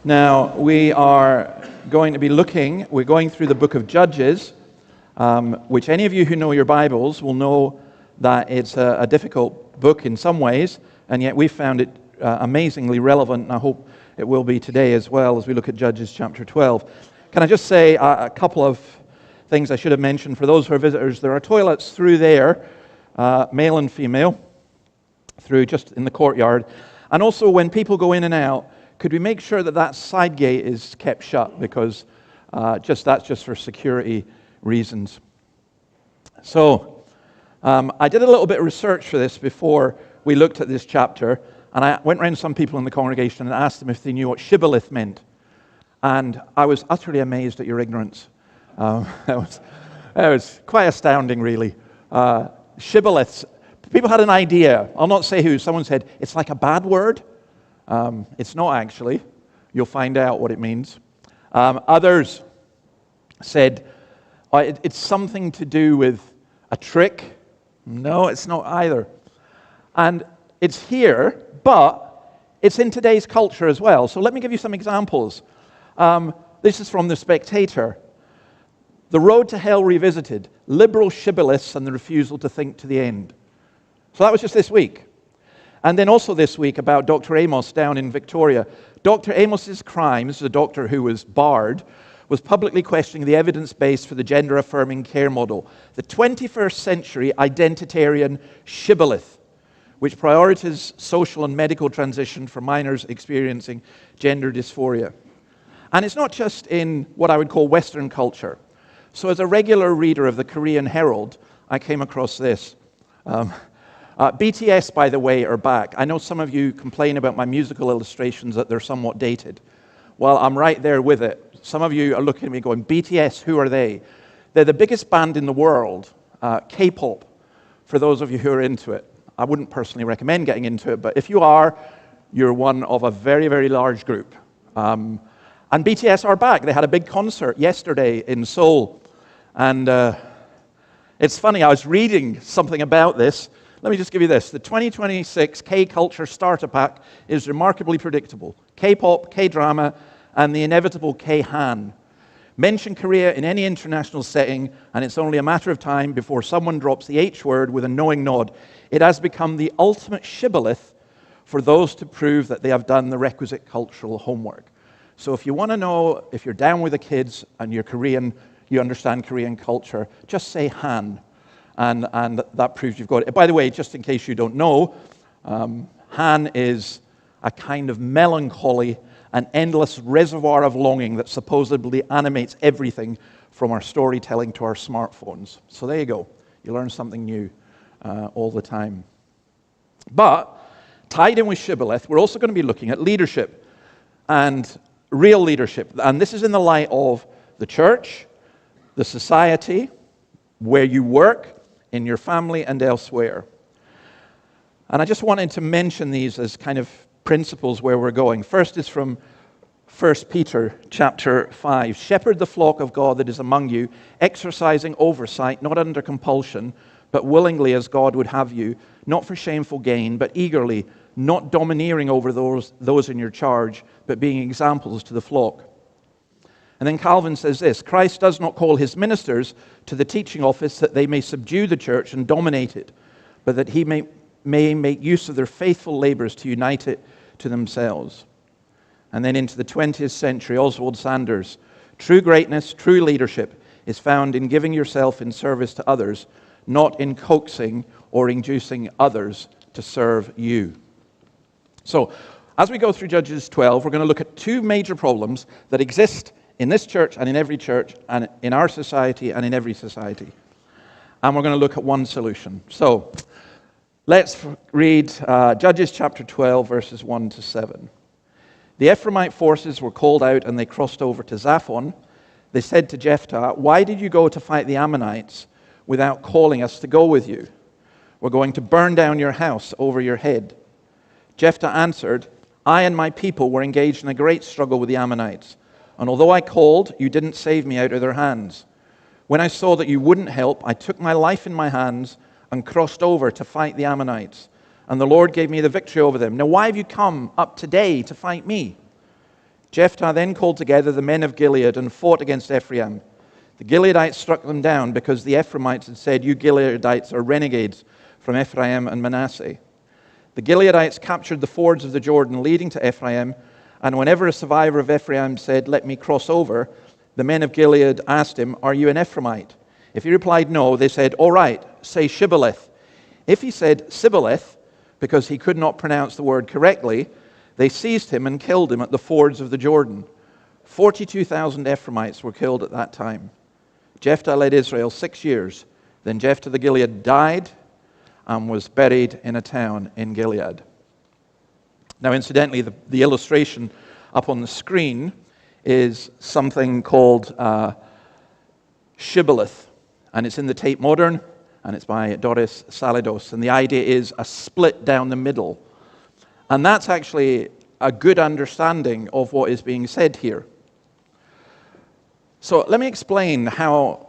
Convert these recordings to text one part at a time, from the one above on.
Now, we're going through the book of Judges, which any of you who know your Bibles will know that it's a difficult book in some ways, and yet we found it amazingly relevant, and I hope it will be today as well as we look at Judges chapter 12. Can I just say a couple of things I should have mentioned for those who are visitors? There are toilets through there, male and female, through just in the courtyard. And also when people go in and out, could we make sure that that side gate is kept shut, because that's just for security reasons. So I did a little bit of research for this before we looked at this chapter, and I went around to some people in the congregation and asked them if they knew what Shibboleth meant. And I was utterly amazed at your ignorance. It was quite astounding, really. Shibboleths, people had an idea. I'll not say who. Someone said, it's like a bad word. It's not actually. You'll find out what it means. Others said, it's something to do with a trick. No, it's not either. And it's here, but it's in today's culture as well. So let me give you some examples. This is from The Spectator. The Road to Hell Revisited, Liberal Shibboleths and the Refusal to Think to the End. So that was just this week. And then also this week about Dr. Amos down in Victoria. Dr. Amos's crime, this is a doctor who was barred, was publicly questioning the evidence base for the gender-affirming care model, the 21st century identitarian Shibboleth, which prioritizes social and medical transition for minors experiencing gender dysphoria. And it's not just in what I would call Western culture. So as a regular reader of the Korean Herald, I came across this. BTS, by the way, are back. I know some of you complain about my musical illustrations that they're somewhat dated. Well, I'm right there with it. Some of you are looking at me going, BTS, who are they? They're the biggest band in the world, K-pop, for those of you who are into it. I wouldn't personally recommend getting into it, but if you are, you're one of a very, very large group. And BTS are back. They had a big concert yesterday in Seoul. And it's funny, I was reading something about this. Let me just give you this. The 2026 K-Culture Starter Pack is remarkably predictable. K-pop, K-drama, and the inevitable K-Han. Mention Korea in any international setting, and it's only a matter of time before someone drops the H word with a knowing nod. It has become the ultimate shibboleth for those to prove that they have done the requisite cultural homework. So if you want to know if you're down with the kids and you're Korean, you understand Korean culture, just say Han. And that proves you've got it. By the way, just in case you don't know, Han is a kind of melancholy, an endless reservoir of longing that supposedly animates everything from our storytelling to our smartphones. So there you go. You learn something new all the time. But tied in with Shibboleth, we're also going to be looking at leadership and real leadership. And this is in the light of the church, the society, where you work, in your family and elsewhere. And I just wanted to mention these as kind of principles where we're going. First is from 1 Peter chapter 5. Shepherd the flock of God that is among you, exercising oversight, not under compulsion, but willingly as God would have you, not for shameful gain, but eagerly, not domineering over those in your charge, but being examples to the flock. And then Calvin says this, Christ does not call his ministers to the teaching office that they may subdue the church and dominate it, but that he may make use of their faithful labors to unite it to themselves. And then into the 20th century, Oswald Sanders, true greatness, true leadership is found in giving yourself in service to others, not in coaxing or inducing others to serve you. So, as we go through Judges 12, we're going to look at two major problems that exist in this church and in every church, and in our society and in every society. And we're going to look at one solution. So, let's read Judges chapter 12, verses 1 to 7. The Ephraimite forces were called out and they crossed over to Zaphon. They said to Jephthah, why did you go to fight the Ammonites without calling us to go with you? We're going to burn down your house over your head. Jephthah answered, I and my people were engaged in a great struggle with the Ammonites. And although I called, you didn't save me out of their hands. When I saw that you wouldn't help, I took my life in my hands and crossed over to fight the Ammonites. And the Lord gave me the victory over them. Now why have you come up today to fight me? Jephthah then called together the men of Gilead and fought against Ephraim. The Gileadites struck them down because the Ephraimites had said, "You Gileadites are renegades from Ephraim and Manasseh." The Gileadites captured the fords of the Jordan leading to Ephraim, and whenever a survivor of Ephraim said, "Let me cross over," the men of Gilead asked him, "Are you an Ephraimite?" If he replied no, they said, "All right, say Shibboleth." If he said Sibboleth, because he could not pronounce the word correctly, they seized him and killed him at the fords of the Jordan. 42,000 Ephraimites were killed at that time. Jephthah led Israel 6 years. Then Jephthah the Gilead died and was buried in a town in Gilead. Now, incidentally, the illustration up on the screen is something called Shibboleth, and it's in the Tate Modern, and it's by Doris Salidos, and the idea is a split down the middle. And that's actually a good understanding of what is being said here. So let me explain how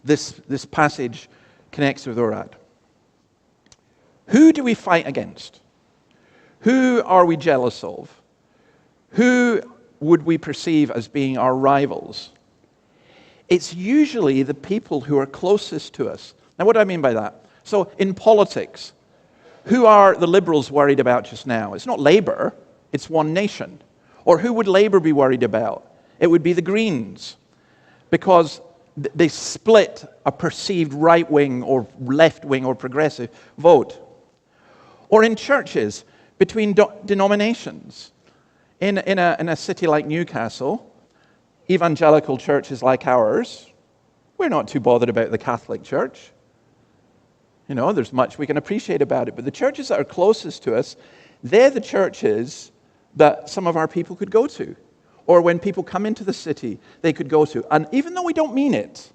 this passage connects with where we're at. Who do we fight against? Who are we jealous of? Who would we perceive as being our rivals? It's usually the people who are closest to us. Now, what do I mean by that? So in politics, who are the Liberals worried about just now? It's not Labour, it's One Nation. Or who would Labour be worried about? It would be the Greens, because they split a perceived right-wing or left-wing or progressive vote. Or in churches, between denominations. In a city like Newcastle, evangelical churches like ours, we're not too bothered about the Catholic Church. You know, there's much we can appreciate about it. But the churches that are closest to us, they're the churches that some of our people could go to. Or when people come into the city, they could go to. And even though we don't mean it,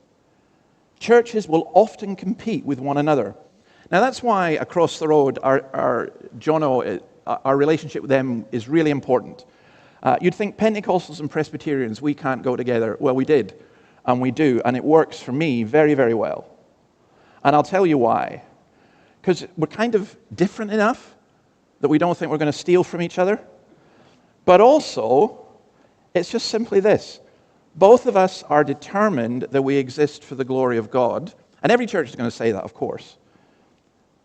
churches will often compete with one another. Now, that's why across the road, our relationship with them is really important. You'd think Pentecostals and Presbyterians, we can't go together. Well, we did, and we do, and it works for me very, very well. And I'll tell you why. Because we're kind of different enough that we don't think we're going to steal from each other. But also, it's just simply this. Both of us are determined that we exist for the glory of God. And every church is going to say that, of course.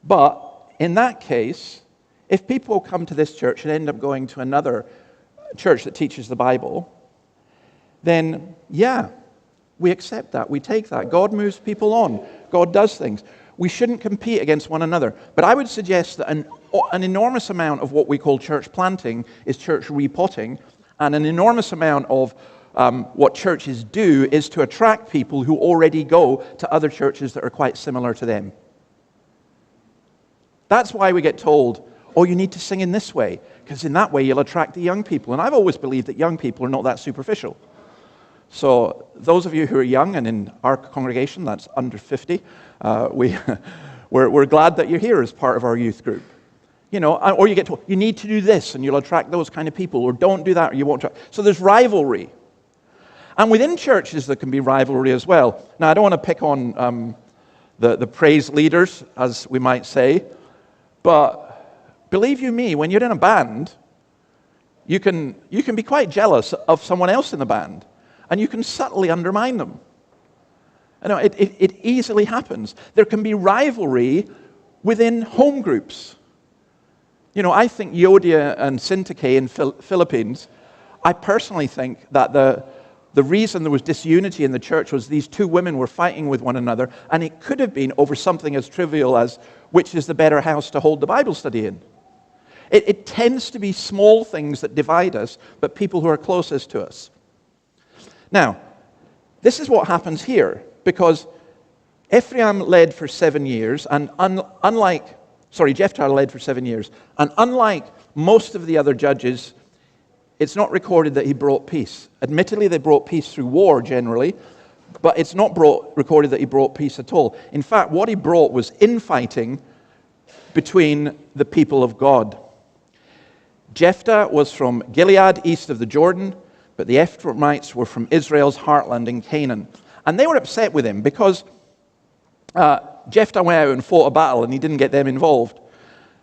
But in that case, if people come to this church and end up going to another church that teaches the Bible, then, yeah, we accept that. We take that. God moves people on. God does things. We shouldn't compete against one another. But I would suggest that an enormous amount of what we call church planting is church repotting, and an enormous amount of what churches do is to attract people who already go to other churches that are quite similar to them. That's why we get told, oh, you need to sing in this way, because in that way you'll attract the young people. And I've always believed that young people are not that superficial. So those of you who are young, and in our congregation, that's under 50, we're glad that you're here as part of our youth group. You know, or you get told, you need to do this, and you'll attract those kind of people, or don't do that, or you won't attract. So there's rivalry. And within churches, there can be rivalry as well. Now, I don't want to pick on the praise leaders, as we might say, but believe you me, when you're in a band, you can be quite jealous of someone else in the band, and you can subtly undermine them. You know, it easily happens. There can be rivalry within home groups. You know, I think Yodia and Syntyche in Philippines, I personally think that the reason there was disunity in the church was these two women were fighting with one another, and it could have been over something as trivial as which is the better house to hold the Bible study in. It tends to be small things that divide us, but people who are closest to us. Now, this is what happens here, because Ephraim led for 7 years, and Jephthah led for 7 years, and unlike most of the other judges, it's not recorded that he brought peace. Admittedly, they brought peace through war generally, but it's not recorded that he brought peace at all. In fact, what he brought was infighting between the people of God. Jephthah was from Gilead, east of the Jordan, but the Ephraimites were from Israel's heartland in Canaan. And they were upset with him because Jephthah went out and fought a battle and he didn't get them involved.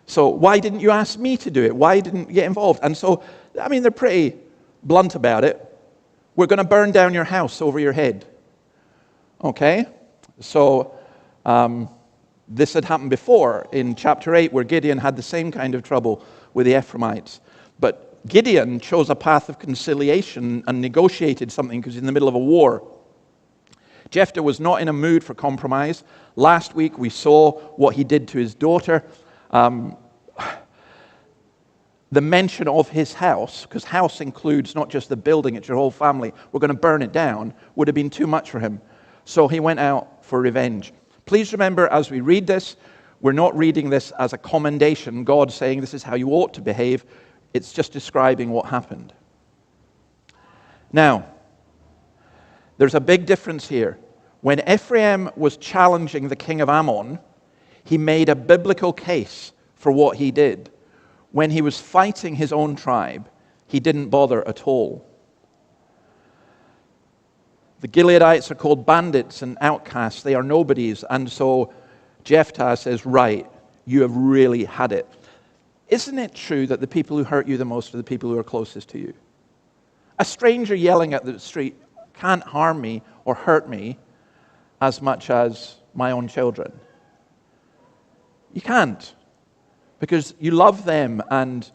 So why didn't you ask me to do it? Why didn't you get involved? And so, I mean, they're pretty blunt about it, we're going to burn down your house over your head. Okay? So this had happened before in chapter 8, where Gideon had the same kind of trouble with the Ephraimites. But Gideon chose a path of conciliation and negotiated something because he's in the middle of a war. Jephthah was not in a mood for compromise. Last week we saw what he did to his daughter. The mention of his house, because house includes not just the building, it's your whole family, we're going to burn it down, would have been too much for him. So he went out for revenge. Please remember, as we read this, we're not reading this as a commendation, God saying this is how you ought to behave. It's just describing what happened. Now, there's a big difference here. When Ephraim was challenging the king of Ammon, he made a biblical case for what he did. When he was fighting his own tribe, he didn't bother at all. The Gileadites are called bandits and outcasts. They are nobodies. And so Jephthah says, right, you have really had it. Isn't it true that the people who hurt you the most are the people who are closest to you? A stranger yelling at the street can't harm me or hurt me as much as my own children. You can't. Because you love them, and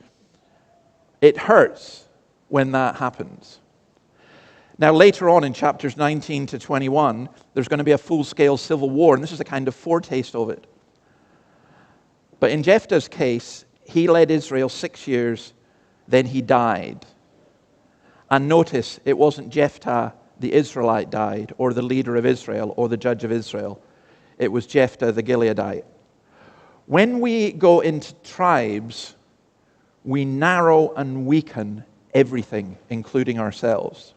it hurts when that happens. Now, later on in chapters 19 to 21, there's going to be a full-scale civil war, and this is a kind of foretaste of it. But in Jephthah's case, he led Israel 6 years, then he died. And notice, it wasn't Jephthah the Israelite died, or the leader of Israel, or the judge of Israel. It was Jephthah the Gileadite. When we go into tribes, we narrow and weaken everything, including ourselves.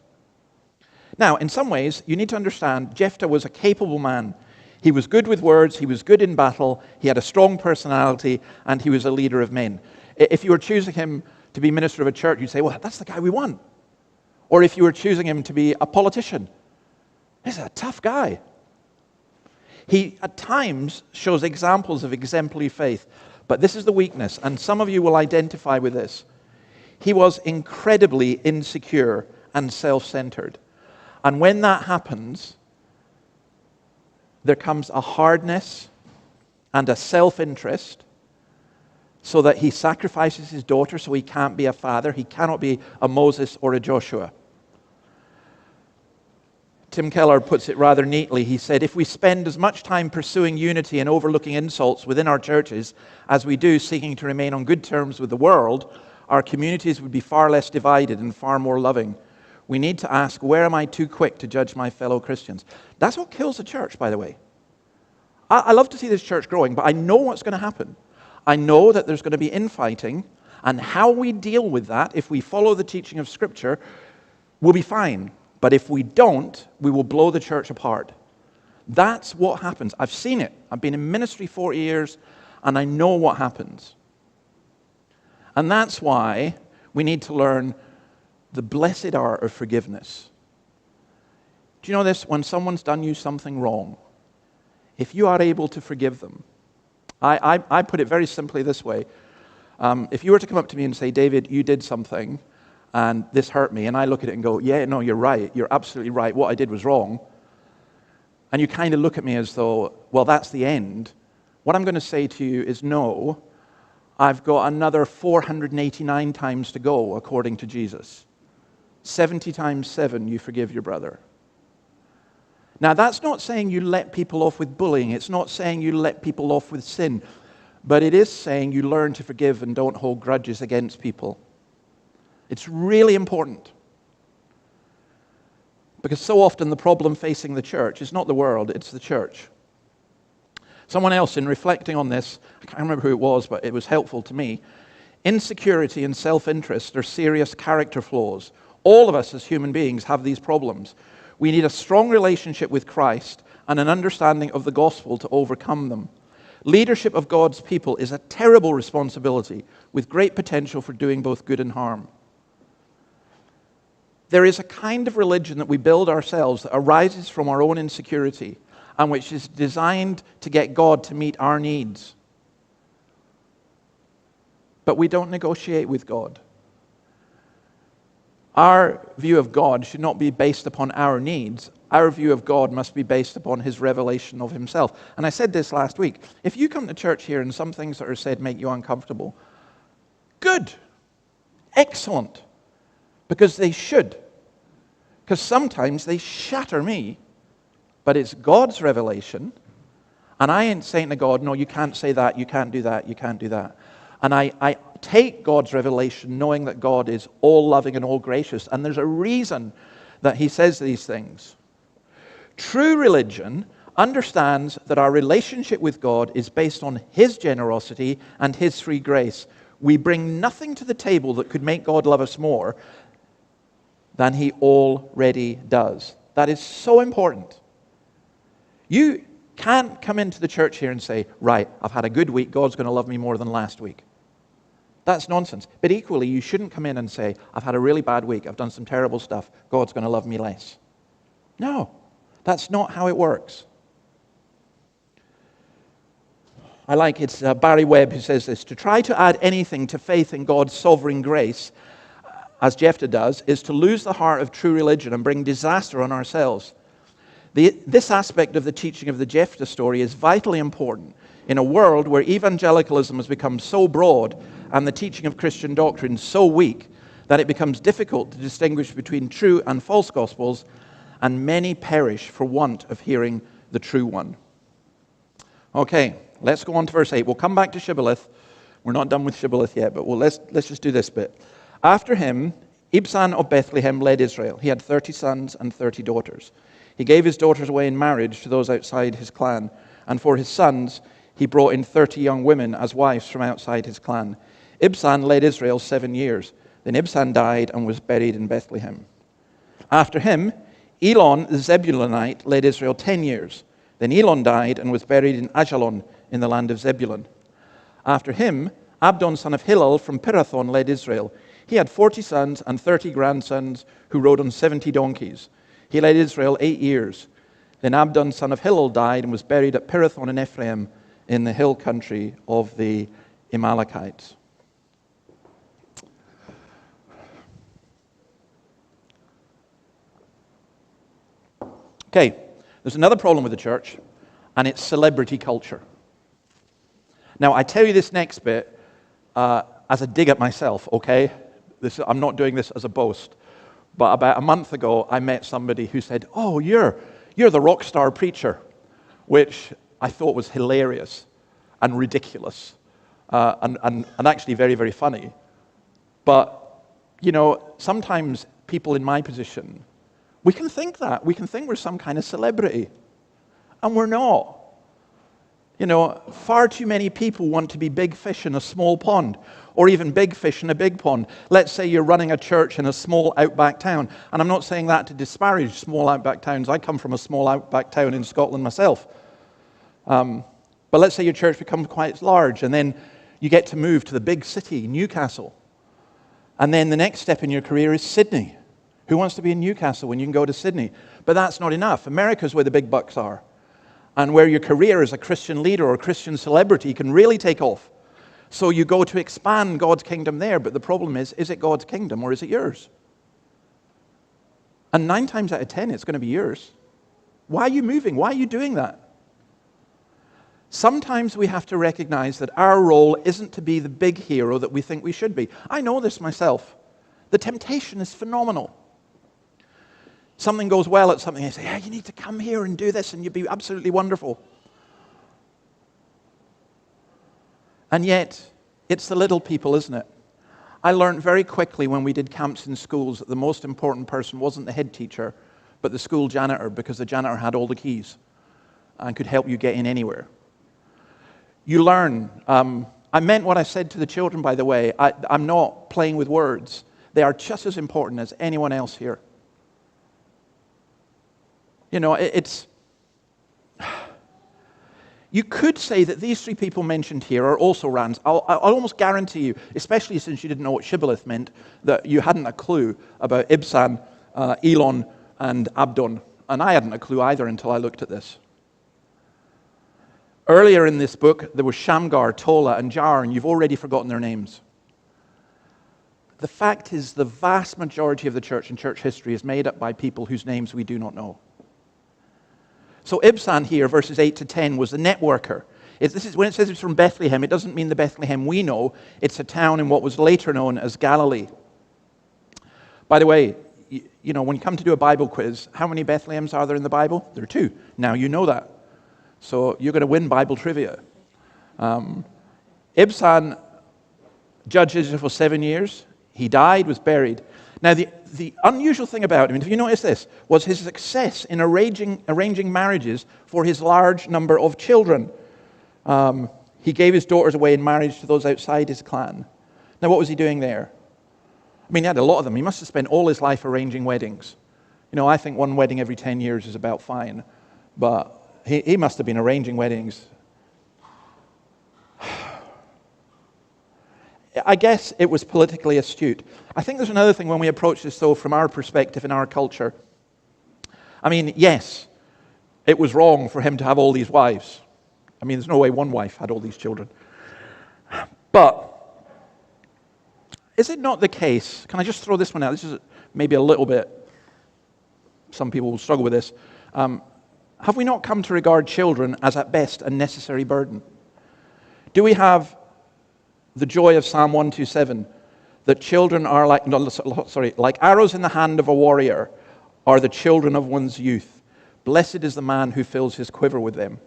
Now, in some ways, you need to understand, Jephthah was a capable man. He was good with words, he was good in battle, he had a strong personality, and he was a leader of men. If you were choosing him to be minister of a church, you'd say, well, that's the guy we want. Or if you were choosing him to be a politician, he's a tough guy. He, at times, shows examples of exemplary faith. But this is the weakness, and some of you will identify with this. He was incredibly insecure and self-centered. And when that happens, there comes a hardness and a self-interest, so that he sacrifices his daughter so he can't be a father. He cannot be a Moses or a Joshua. Tim Keller puts it rather neatly. He said, if we spend as much time pursuing unity and overlooking insults within our churches as we do seeking to remain on good terms with the world, our communities would be far less divided and far more loving. We need to ask, where am I too quick to judge my fellow Christians? That's what kills a church, by the way. I love to see this church growing, but I know what's going to happen. I know that there's going to be infighting, and how we deal with that, if we follow the teaching of Scripture, will be fine. But if we don't, we will blow the church apart. That's what happens. I've seen it. I've been in ministry 40 years, and I know what happens. And that's why we need to learn the blessed art of forgiveness. Do you know this? When someone's done you something wrong, if you are able to forgive them, I put it very simply this way. If you were to come up to me and say, David, you did something, and this hurt me, and I look at it and go, yeah, no, you're right. You're absolutely right. What I did was wrong. And you kind of look at me as though, well, that's the end. What I'm going to say to you is, no, I've got another 489 times to go, according to Jesus. 70 times 7, you forgive your brother. Now, that's not saying you let people off with bullying. It's not saying you let people off with sin. But it is saying you learn to forgive and don't hold grudges against people. It's really important. Because so often the problem facing the church is not the world, it's the church. Someone else, in reflecting on this, I can't remember who it was, but it was helpful to me. Insecurity and self-interest are serious character flaws. All of us as human beings have these problems. We need a strong relationship with Christ and an understanding of the gospel to overcome them. Leadership of God's people is a terrible responsibility with great potential for doing both good and harm. There is a kind of religion that we build ourselves that arises from our own insecurity and which is designed to get God to meet our needs. But we don't negotiate with God. Our view of God should not be based upon our needs. Our view of God must be based upon his revelation of himself. And I said this last week. If you come to church here and some things that are said make you uncomfortable, good, excellent, because they should. Because sometimes they shatter me, but it's God's revelation, and I ain't saying to God, no, you can't say that, you can't do that, you can't do that. And I take God's revelation knowing that God is all loving and all gracious, and there's a reason that he says these things. True religion understands that our relationship with God is based on his generosity and his free grace. We bring nothing to the table that could make God love us more than he already does. That is so important. You can't come into the church here and say, right, I've had a good week, God's going to love me more than last week. That's nonsense. But equally, you shouldn't come in and say, I've had a really bad week, I've done some terrible stuff, God's going to love me less. No, that's not how it works. I like it's Barry Webb who says this: to try to add anything to faith in God's sovereign grace, as Jephthah does, is to lose the heart of true religion and bring disaster on ourselves. This aspect of the teaching of the Jephthah story is vitally important in a world where evangelicalism has become so broad and the teaching of Christian doctrine so weak that it becomes difficult to distinguish between true and false gospels, and many perish for want of hearing the true one. Okay, let's go on to verse 8. We'll come back to Shibboleth. We're not done with Shibboleth yet, but let's just do this bit. After him, Ibzan of Bethlehem led Israel. He had 30 sons and 30 daughters. He gave his daughters away in marriage to those outside his clan, and for his sons he brought in 30 young women as wives from outside his clan. Ibzan led Israel 7 years. Then Ibzan died and was buried in Bethlehem. After him, Elon the Zebulunite led Israel 10 years. Then Elon died and was buried in Ajalon in the land of Zebulun. After him, Abdon son of Hillel from Pirathon led Israel. He had 40 sons and 30 grandsons who rode on 70 donkeys. He led Israel 8 years. Then Abdon son of Hillel died and was buried at Pirathon in Ephraim in the hill country of the Amalekites. Okay, there's another problem with the church, and it's celebrity culture. Now, I tell you this next bit as a dig at myself, okay? I'm not doing this as a boast. But about a month ago, I met somebody who said, oh, you're the rock star preacher, which I thought was hilarious and ridiculous and actually very, very funny. But, you know, sometimes people in my position, we can think that. We can think we're some kind of celebrity. And we're not. You know, far too many people want to be big fish in a small pond, or even big fish in a big pond. Let's say you're running a church in a small outback town. And I'm not saying that to disparage small outback towns. I come from a small outback town in Scotland myself. But let's say your church becomes quite large, and then you get to move to the big city, Newcastle. And then the next step in your career is Sydney. Who wants to be in Newcastle when you can go to Sydney? But that's not enough. America's where the big bucks are, and where your career as a Christian leader or a Christian celebrity can really take off. So you go to expand God's kingdom there, but the problem is it God's kingdom or is it yours? And 9 times out of 10, it's going to be yours. Why are you moving? Why are you doing that? Sometimes we have to recognize that our role isn't to be the big hero that we think we should be. I know this myself. The temptation is phenomenal. Something goes well at something, and you say, yeah, you need to come here and do this, and you'd be absolutely wonderful. And yet, it's the little people, isn't it? I learned very quickly when we did camps in schools that the most important person wasn't the head teacher, but the school janitor, because the janitor had all the keys and could help you get in anywhere. You learn. I meant what I said to the children, by the way. I'm not playing with words. They are just as important as anyone else here. You know, you could say that these 3 people mentioned here are also Rands. I'll almost guarantee you, especially since you didn't know what Shibboleth meant, that you hadn't a clue about Ibzan, Elon, and Abdon. And I hadn't a clue either until I looked at this. Earlier in this book, there was Shamgar, Tola, and Jar, and you've already forgotten their names. the fact is the vast majority of the church and church history is made up by people whose names we do not know. So Ibzan here, verses 8 to 10, was the networker. When it says it's from Bethlehem, it doesn't mean the Bethlehem we know. It's a town in what was later known as Galilee. By the way, when you come to do a Bible quiz, how many Bethlehems are there in the Bible? There are 2. Now you know that. So you're going to win Bible trivia. Ibzan judged Israel for 7 years. He died, was buried. Now, the unusual thing about him, and if you notice this, was his success in arranging marriages for his large number of children. He gave his daughters away in marriage to those outside his clan. Now, what was he doing there? I mean, he had a lot of them. He must have spent all his life arranging weddings. I think one wedding every 10 years is about fine. But he must have been arranging weddings. I guess it was politically astute. I think there's another thing when we approach this, though, from our perspective in our culture. I mean, yes, it was wrong for him to have all these wives. I mean, there's no way one wife had all these children. But is it not the case, can I just throw this one out? This is maybe a little bit, some people will struggle with this. Have we not come to regard children as at best a necessary burden? Do we have the joy of Psalm 127, that children are like arrows in the hand of a warrior are the children of one's youth. Blessed is the man who fills his quiver with them.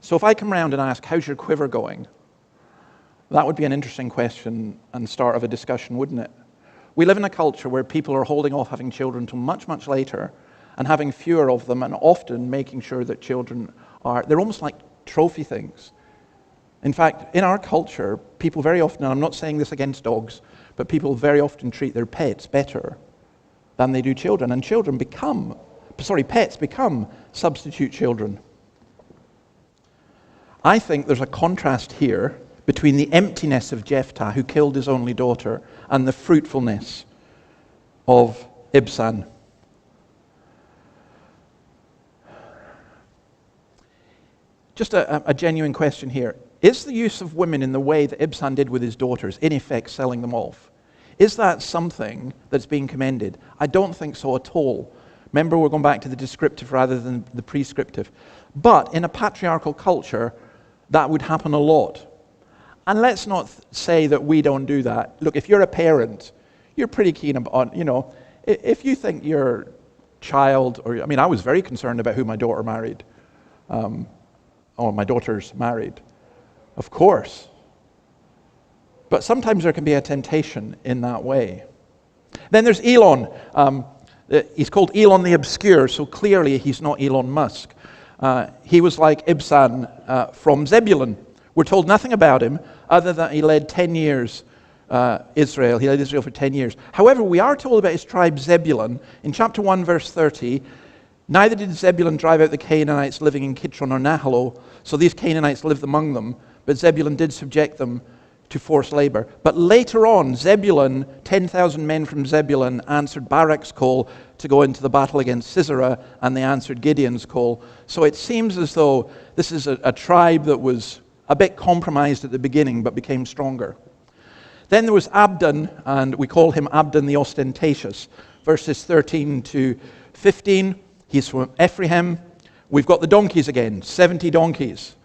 So if I come around and ask, how's your quiver going? That would be an interesting question and start of a discussion, wouldn't it? We live in a culture where people are holding off having children until much, much later and having fewer of them and often making sure that children they're almost like trophy things. In fact, in our culture, people very often, and I'm not saying this against dogs, but people very often treat their pets better than they do children. And pets become substitute children. I think there's a contrast here between the emptiness of Jephthah, who killed his only daughter, and the fruitfulness of Ibzan. Just a genuine question here. Is the use of women in the way that Ibzan did with his daughters, in effect selling them off? Is that something that's being commended? I don't think so at all. Remember, we're going back to the descriptive rather than the prescriptive. But in a patriarchal culture, that would happen a lot. And let's not say that we don't do that. Look, if you're a parent, you're pretty keen about, if you think your child, I was very concerned about who my daughter married. My daughter's married. Of course. But sometimes there can be a temptation in that way. Then there's Elon. He's called Elon the Obscure, so clearly he's not Elon Musk. He was like Ibzan from Zebulun. We're told nothing about him other than he led 10 years Israel. He led Israel for 10 years. However, we are told about his tribe Zebulun in chapter 1, verse 30. Neither did Zebulun drive out the Canaanites living in Kitron or Nahalo, so these Canaanites lived among them, but Zebulun did subject them to forced labor. But later on, 10,000 men from Zebulun answered Barak's call to go into the battle against Sisera, and they answered Gideon's call. So it seems as though this is a tribe that was a bit compromised at the beginning, but became stronger. Then there was Abdon, and we call him Abdon the Ostentatious. Verses 13 to 15, he's from Ephraim. We've got the donkeys again, 70 donkeys.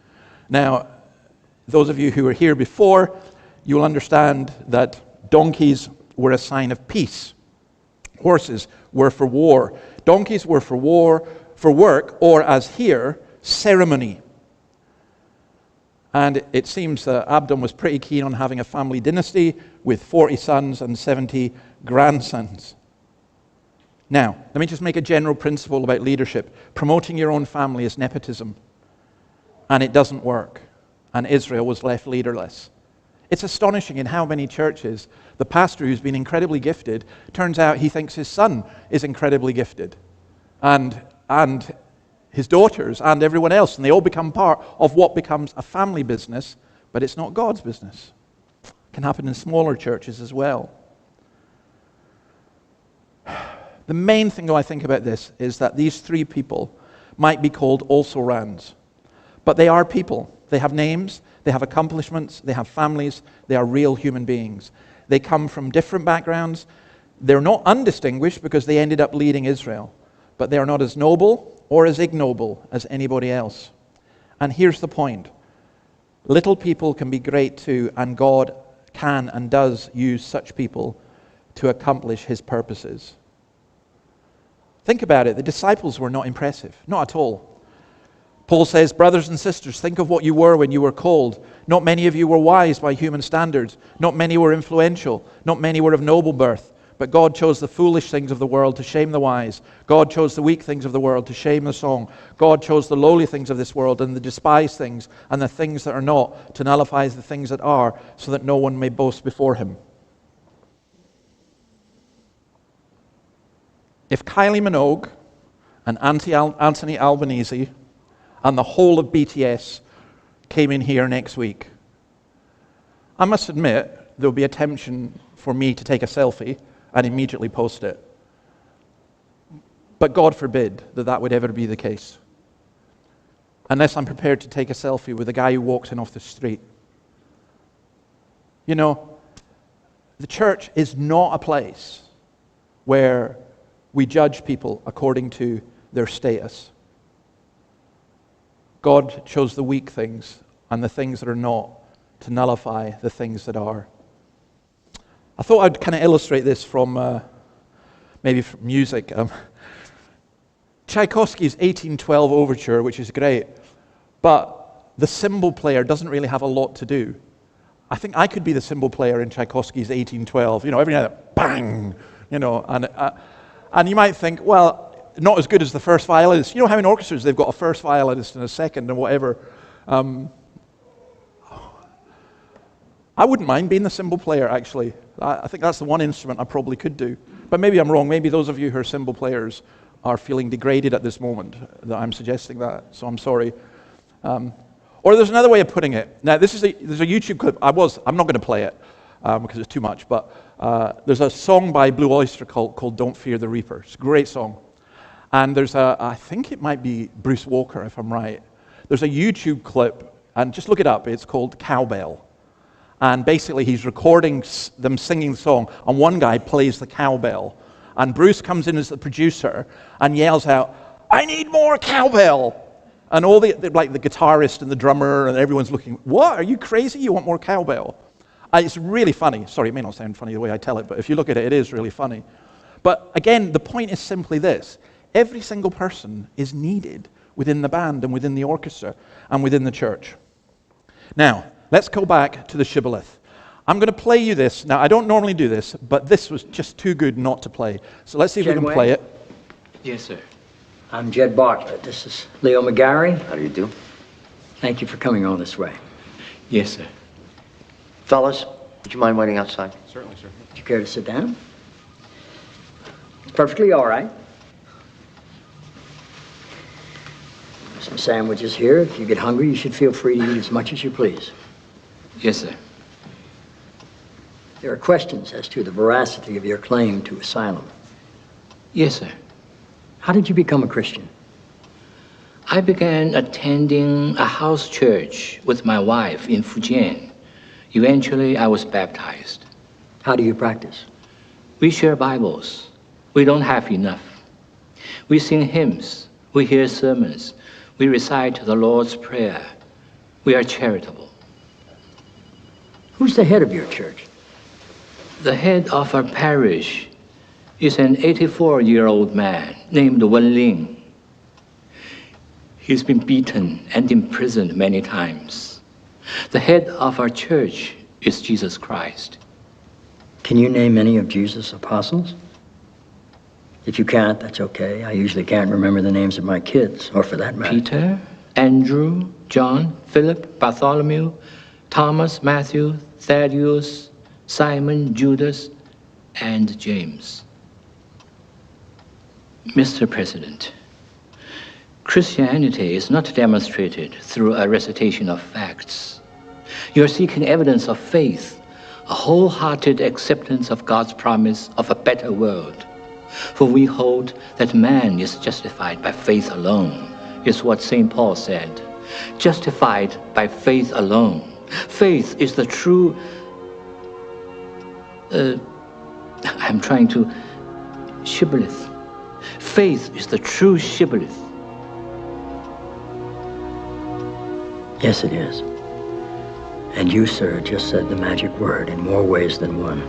Now, those of you who were here before, you'll understand that donkeys were a sign of peace. Horses were for war. Donkeys were for work, or as here, ceremony. And it seems that Abdon was pretty keen on having a family dynasty with 40 sons and 70 grandsons. Now, let me just make a general principle about leadership. Promoting your own family is nepotism. And it doesn't work. And Israel was left leaderless. It's astonishing in how many churches the pastor who's been incredibly gifted, turns out he thinks his son is incredibly gifted. And his daughters and everyone else, and they all become part of what becomes a family business, but it's not God's business. It can happen in smaller churches as well. The main thing, though, I think about this is that these three people might be called also-rans, but they are people. They have names, they have accomplishments, they have families, they are real human beings. They come from different backgrounds. They're not undistinguished because they ended up leading Israel. But they are not as noble or as ignoble as anybody else. And here's the point. Little people can be great too, and God can and does use such people to accomplish his purposes. Think about it. The disciples were not impressive. Not at all. Paul says, brothers and sisters, think of what you were when you were called. Not many of you were wise by human standards. Not many were influential. Not many were of noble birth. But God chose the foolish things of the world to shame the wise. God chose the weak things of the world to shame the strong. God chose the lowly things of this world and the despised things and the things that are not to nullify the things that are, so that no one may boast before him. If Kylie Minogue and Anthony Albanese and the whole of BTS came in here next week, I must admit there will be a temptation for me to take a selfie and immediately post it. But God forbid that that would ever be the case. Unless I'm prepared to take a selfie with a guy who walks in off the street. You know, the church is not a place where we judge people according to their status. God chose the weak things and the things that are not to nullify the things that are. I thought I'd kind of illustrate this from maybe from music. Tchaikovsky's 1812 Overture, which is great, but the cymbal player doesn't really have a lot to do. I think I could be the cymbal player in Tchaikovsky's 1812. You know, every now and then, bang, you know, and you might think, well, not as good as the first violinist. You know how in orchestras they've got a first violinist and a second and whatever. I wouldn't mind being the cymbal player, actually. I think that's the one instrument I probably could do. But maybe I'm wrong. Maybe those of you who are cymbal players are feeling degraded at this moment that I'm suggesting that, so I'm sorry. Or there's another way of putting it. Now, there's a YouTube clip. I'm not going to play it because it's too much, but there's a song by Blue Oyster called Don't Fear the Reaper. It's a great song. And there's I think it might be Bruce Walker, if I'm right. There's a YouTube clip, and just look it up. It's called Cowbell. And basically he's recording them singing the song, and one guy plays the cowbell. And Bruce comes in as the producer and yells out, "I need more cowbell!" And all the guitarist and the drummer and everyone's looking, "What? Are you crazy? You want more cowbell?" It's really funny. Sorry, it may not sound funny the way I tell it, but if you look at it, it is really funny. But again, the point is simply this. Every single person is needed within the band and within the orchestra and within the church. Now, let's go back to the Shibboleth. I'm going to play you this. Now, I don't normally do this, but this was just too good not to play. So let's see if we can play it. Yes, sir. I'm Jed Bartlett. This is Leo McGarry. How do you do? Thank you for coming all this way. Yes, sir. Fellas, would you mind waiting outside? Certainly, sir. Would you care to sit down? Perfectly all right. Some sandwiches here. If you get hungry, you should feel free to eat as much as you please. Yes, sir. There are questions as to the veracity of your claim to asylum. Yes, sir. How did you become a Christian? I began attending a house church with my wife in Fujian. Eventually, I was baptized. How do you practice? We share Bibles. We don't have enough. We sing hymns. We hear sermons. We recite the Lord's Prayer. We are charitable. Who's the head of your church? The head of our parish is an 84-year-old man named Wen Ling. He's been beaten and imprisoned many times. The head of our church is Jesus Christ. Can you name any of Jesus' apostles? If you can't, that's okay. I usually can't remember the names of my kids, or for that matter. Peter, Andrew, John, Philip, Bartholomew, Thomas, Matthew, Thaddeus, Simon, Judas, and James. Mr. President, Christianity is not demonstrated through a recitation of facts. You are seeking evidence of faith, a wholehearted acceptance of God's promise of a better world. For we hold that man is justified by faith alone, is what St. Paul said. Justified by faith alone. Faith is the true I'm trying to... Shibboleth. Faith is the true shibboleth. Yes, it is. And you, sir, just said the magic word in more ways than one.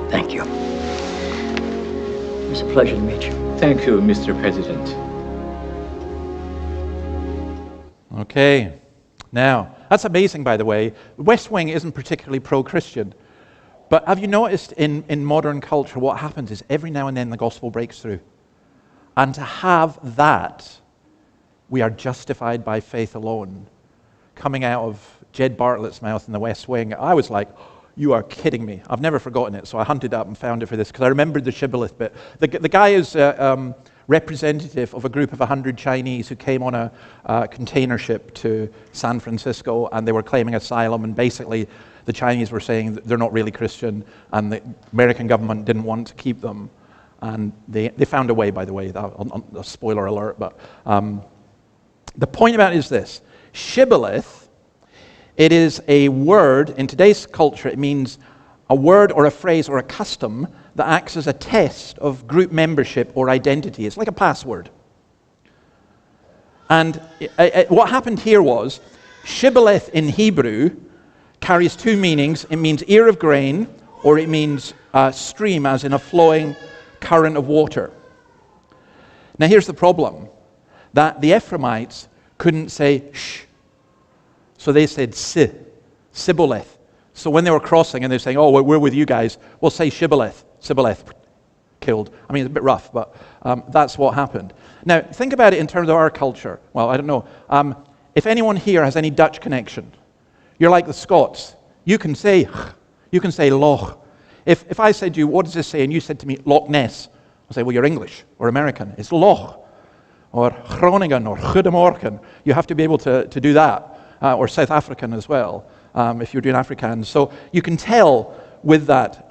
Thank you. It was a pleasure to meet you. Thank you, Mr. President. Okay. Now, that's amazing, by the way. The West Wing isn't particularly pro-Christian. But have you noticed in modern culture what happens is every now and then the gospel breaks through. And to have that, we are justified by faith alone, coming out of Jed Bartlett's mouth in the West Wing, I was like, you are kidding me. I've never forgotten it, so I hunted up and found it for this, because I remembered the Shibboleth bit. The guy is representative of a group of 100 Chinese who came on a container ship to San Francisco, and they were claiming asylum, and basically the Chinese were saying that they're not really Christian, and the American government didn't want to keep them. And they found a way, by the way, a spoiler alert, but the point about it is this. Shibboleth, it is a word, in today's culture, it means a word or a phrase or a custom that acts as a test of group membership or identity. It's like a password. And what happened here was, Shibboleth in Hebrew carries two meanings. It means ear of grain, or it means stream, as in a flowing current of water. Now here's the problem, that the Ephraimites couldn't say sh. So they said si, Shibboleth. So when they were crossing and they're saying, oh, we're with you guys, we'll say Shibboleth. Shibboleth, killed. I mean, it's a bit rough, but that's what happened. Now, think about it in terms of our culture. Well, I don't know. If anyone here has any Dutch connection, you're like the Scots. You can say loch. If I said to you, what does this say? And you said to me, Loch Ness. I'll say, well, you're English or American. It's loch. Or Groningen or Goedemorgen. You have to be able to do that. Or South African as well, if you're doing Afrikaans. So you can tell with that.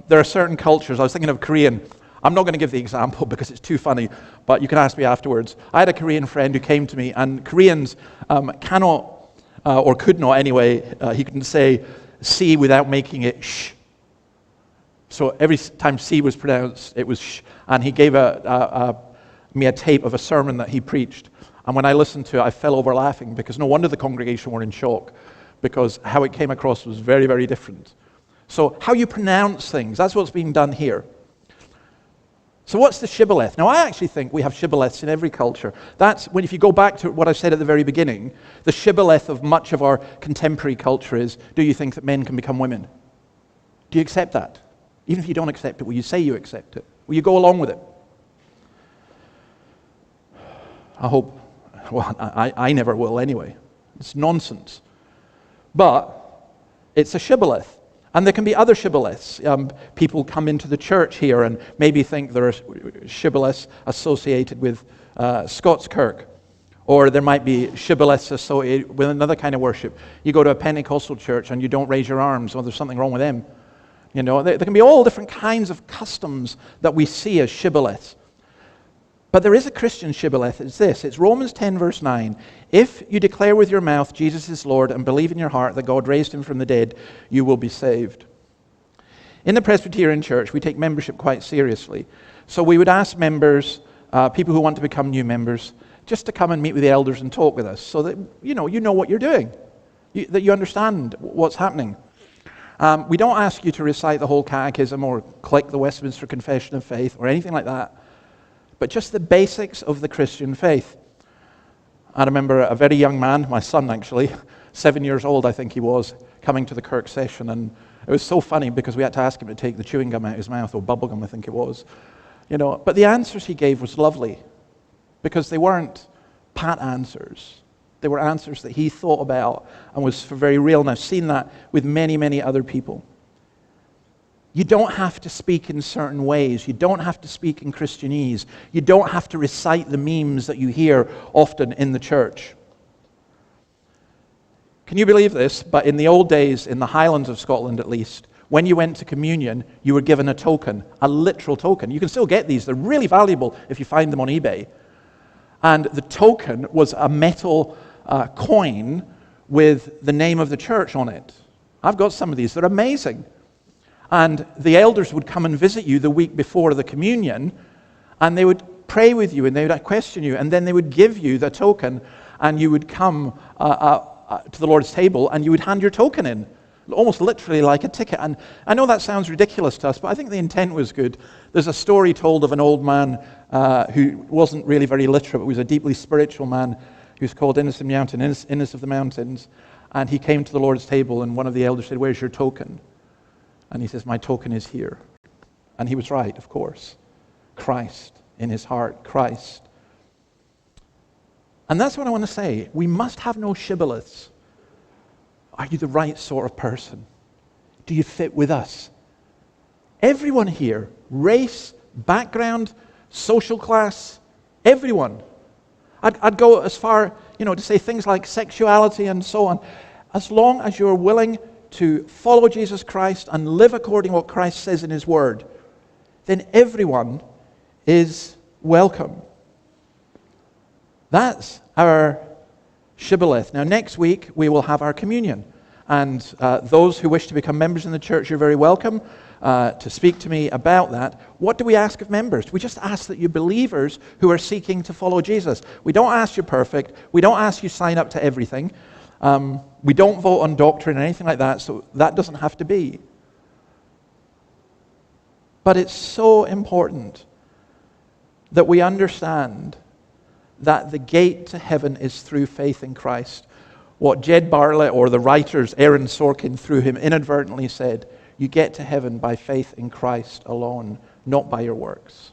There are certain cultures. I was thinking of Korean. I'm not going to give the example because it's too funny, but you can ask me afterwards. I had a Korean friend who came to me, and Koreans cannot, or could not anyway, he couldn't say C without making it sh. So every time C was pronounced, it was sh. And he gave me a tape of a sermon that he preached. And when I listened to it, I fell over laughing, because no wonder the congregation were in shock, because how it came across was very, very different. So how you pronounce things, that's what's being done here. So what's the Shibboleth? Now, I actually think we have Shibboleths in every culture. That's when, if you go back to what I said at the very beginning, the Shibboleth of much of our contemporary culture is, do you think that men can become women? Do you accept that? Even if you don't accept it, will you say you accept it? Will you go along with it? I hope. Well, I never will anyway. It's nonsense. But it's a Shibboleth. And there can be other Shibboleths. People come into the church here and maybe think there are Shibboleths associated with Scots Kirk. Or there might be Shibboleths associated with another kind of worship. You go to a Pentecostal church and you don't raise your arms, or there's something wrong with them. You know, there can be all different kinds of customs that we see as Shibboleths. But there is a Christian Shibboleth. It's this. It's Romans 10, verse 9. If you declare with your mouth Jesus is Lord and believe in your heart that God raised him from the dead, you will be saved. In the Presbyterian Church, we take membership quite seriously. So we would ask members, people who want to become new members, just to come and meet with the elders and talk with us, so that you know what you're doing, that you understand what's happening. We don't ask you to recite the whole catechism or click the Westminster Confession of Faith or anything like that, but just the basics of the Christian faith. I remember a very young man, my son actually, 7 years old I think he was, coming to the Kirk session, and it was so funny because we had to ask him to take the chewing gum out of his mouth, or bubble gum I think it was. But the answers he gave was lovely, because they weren't pat answers. They were answers that he thought about and was for very real, and I've seen that with many, many other people. You don't have to speak in certain ways. You don't have to speak in Christianese. You don't have to recite the memes that you hear often in the church. Can you believe this? But in the old days, in the Highlands of Scotland at least, when you went to communion, you were given a token, a literal token. You can still get these. They're really valuable if you find them on eBay. And the token was a metal coin with the name of the church on it. I've got some of these. They're amazing. And the elders would come and visit you the week before the communion, and they would pray with you, and they would question you, and then they would give you the token, and you would come to the Lord's table, and you would hand your token in, almost literally like a ticket. And I know that sounds ridiculous to us, but I think the intent was good. There's a story told of an old man who wasn't really very literate, but was a deeply spiritual man who's called Innes of the Mountains. And he came to the Lord's table, and one of the elders said, "Where's your token?" And he says, "My token is here." And he was right, of course. Christ in his heart, Christ. And that's what I want to say. We must have no shibboleths. Are you the right sort of person? Do you fit with us? Everyone here, race, background, social class, everyone. I'd go as far, to say things like sexuality and so on. As long as you're willing to follow Jesus Christ and live according to what Christ says in his word, then everyone is welcome. That's our Shibboleth. Now, next week, we will have our communion. And those who wish to become members in the church, you're very welcome to speak to me about that. What do we ask of members? We just ask that you're believers who are seeking to follow Jesus. We don't ask you perfect. We don't ask you sign up to everything. We don't vote on doctrine or anything like that, so that doesn't have to be. But it's so important that we understand that the gate to heaven is through faith in Christ. What Jed Bartlett or the writers, Aaron Sorkin, through him inadvertently said, you get to heaven by faith in Christ alone, not by your works.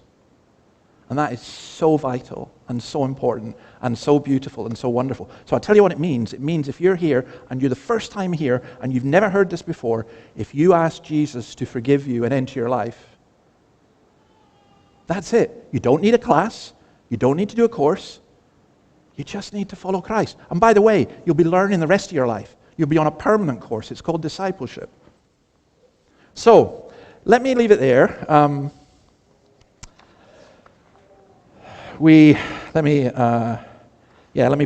And that is so vital and so important and so beautiful and so wonderful. So I'll tell you what it means. It means if you're here and you're the first time here and you've never heard this before, if you ask Jesus to forgive you and enter your life, that's it. You don't need a class. You don't need to do a course. You just need to follow Christ. And by the way, you'll be learning the rest of your life. You'll be on a permanent course. It's called discipleship. So, let me leave it there. Let me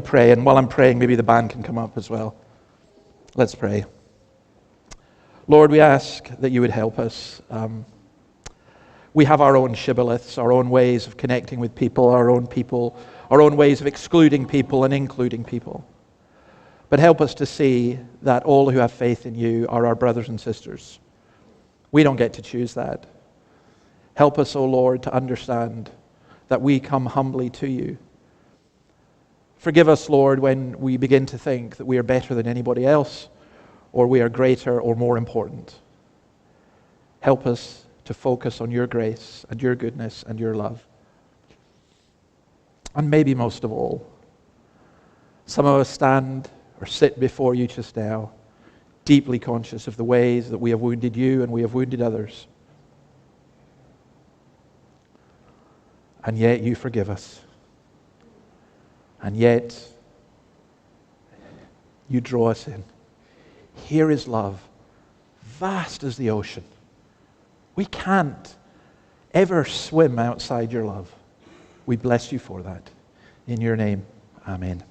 pray. And while I'm praying, maybe the band can come up as well. Let's pray. Lord, we ask that you would help us. We have our own shibboleths, our own ways of connecting with people, our own ways of excluding people and including people. But help us to see that all who have faith in you are our brothers and sisters. We don't get to choose that. Help us, O Lord, to understand that we come humbly to you. Forgive us, Lord, when we begin to think that we are better than anybody else, or we are greater or more important. Help us to focus on your grace and your goodness and your love. And maybe most of all, some of us stand or sit before you just now, deeply conscious of the ways that we have wounded you and we have wounded others. And yet you forgive us. And yet you draw us in. Here is love, vast as the ocean. We can't ever swim outside your love. We bless you for that. In your name, amen.